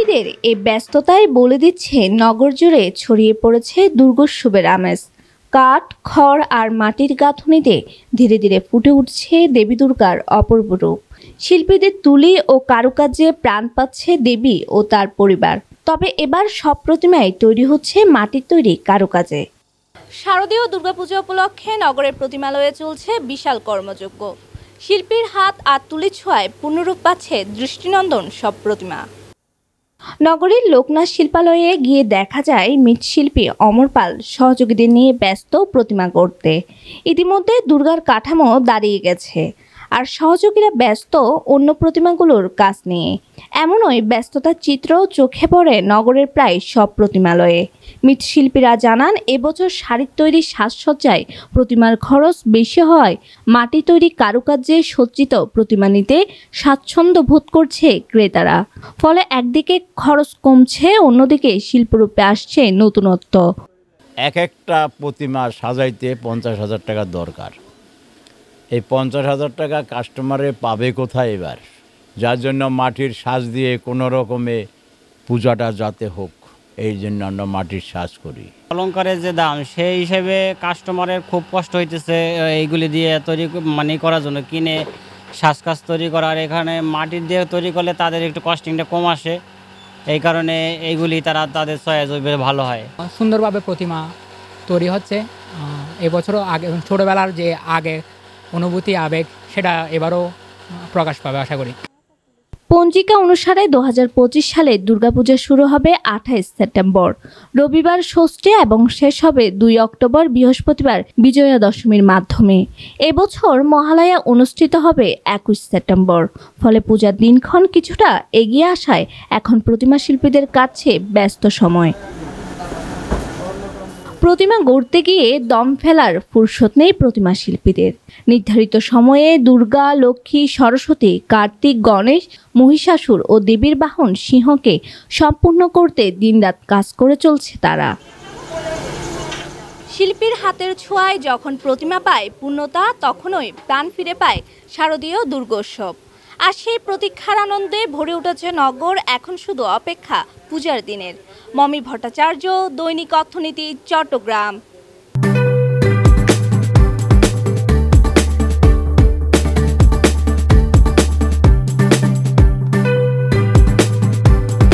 শিল্পীদের এই ব্যস্ততায় বলে দিচ্ছে নগর জুড়ে ছড়িয়ে পড়েছে দুর্গোৎসবের আমেজ। কাঠ, খড় আর মাটির গাঁথুনিতে ধীরে ধীরে ফুটে উঠছে দেবী দুর্গার অপূর্ব রূপ। শিল্পীদের তুলি ও কারুকার্যে প্রাণ পাচ্ছে দেবী ও তার পরিবার। তবে এবার সব প্রতিমাই তৈরি হচ্ছে মাটির তৈরি কারুকাজে। শারদীয় দুর্গাপূজা উপলক্ষে নগরের প্রতিমালয়ে চলছে বিশাল কর্মযজ্ঞ। শিল্পীর হাত আর তুলির ছোঁয়ায় পূর্ণরূপ পাচ্ছে দৃষ্টিনন্দন সব প্রতিমা। নগরীর লোকনাথ শিল্পালয়ে গিয়ে দেখা যায় মৃৎশিল্পী অমর পাল সহযোগীদের নিয়ে ব্যস্ত প্রতিমা গড়তে। ইতিমধ্যে দুর্গার কাঠামো দাঁড়িয়ে গেছে, আর সহযোগীরা ব্যস্ত অন্য প্রতিমাগুলোর কাজ নিয়ে। এমনই ব্যস্ততার চিত্র চোখে পড়ে নগরের প্রায় সব প্রতিমালয়ে। মৃৎশিল্পীরা জানান, এবছর শাড়ির তৈরি সাজসজ্জায় প্রতিমার খরচ বেশি হয়। মাটি তৈরি কারুকার্যে সজ্জিত প্রতিমা নিতে স্বাচ্ছন্দ্য বোধ করছে ক্রেতারা। ফলে একদিকে খরচ কমছে, অন্যদিকে শিল্পরূপে আসছে নতুনত্ব। এক একটা প্রতিমা সাজাইতে 50,000 টাকা দরকার। এই 50,000 টাকা কাস্টমারে পাবে কোথায় এবার? যার জন্য মাটির সাজ দিয়ে কোনো রকমে পূজাটা যাতে হোক, এই জন্য আমরা মাটির সাজ করি। অলংকারের যে দাম, সেই হিসেবে কাস্টমারের খুব কষ্ট হইতেছে এইগুলি দিয়ে তৈরি করার জন্য, কিনে সাজ কাজ তৈরি করার। এখানে মাটির দিয়ে তৈরি করলে তাদের একটু কস্টিংটা কম আসে, এই কারণে এইগুলি তাদের চয়েস ভালো হয়। সুন্দরভাবে প্রতিমা তৈরি হচ্ছে। এবছরও আগে ছোটোবেলার যে আগে অনুভূতি, আবেগ, সেটা এবারও প্রকাশ পাবে আশা করি। পঞ্জিকা অনুসারে 2025 সালে দুর্গাপূজা শুরু হবে 28 সেপ্টেম্বর, রবিবার ষষ্ঠী এবং শেষ হবে 2 অক্টোবর বৃহস্পতিবার বিজয়া দশমীর মাধ্যমে। এবছর মহালয়া অনুষ্ঠিত হবে 21 সেপ্টেম্বর। ফলে পূজার দিনক্ষণ কিছুটা এগিয়ে আসায় এখন প্রতিমা শিল্পীদের কাছে ব্যস্ত সময়। প্রতিমা গড়তে গিয়ে দম ফেলার ফুরসত নেই প্রতিমা শিল্পীদের। নির্ধারিত সময়ে দুর্গা, লক্ষ্মী, সরস্বতী, কার্তিক, গণেশ, মহিষাসুর ও দেবীর বাহন সিংহকে সম্পূর্ণ করতে দিনরাত কাজ করে চলছে তারা। শিল্পীর হাতের ছোঁয়ায় যখন প্রতিমা পায় পূর্ণতা, তখনই প্রাণ ফিরে পায় শারদীয় দুর্গোৎসব। আর সেই প্রতীক্ষার আনন্দে ভরে উঠেছে নগর। এখন শুধু অপেক্ষা পূজার দিনের। মমি ভট্টাচার্য, দৈনিক অর্থনীতি, চট্টগ্রাম।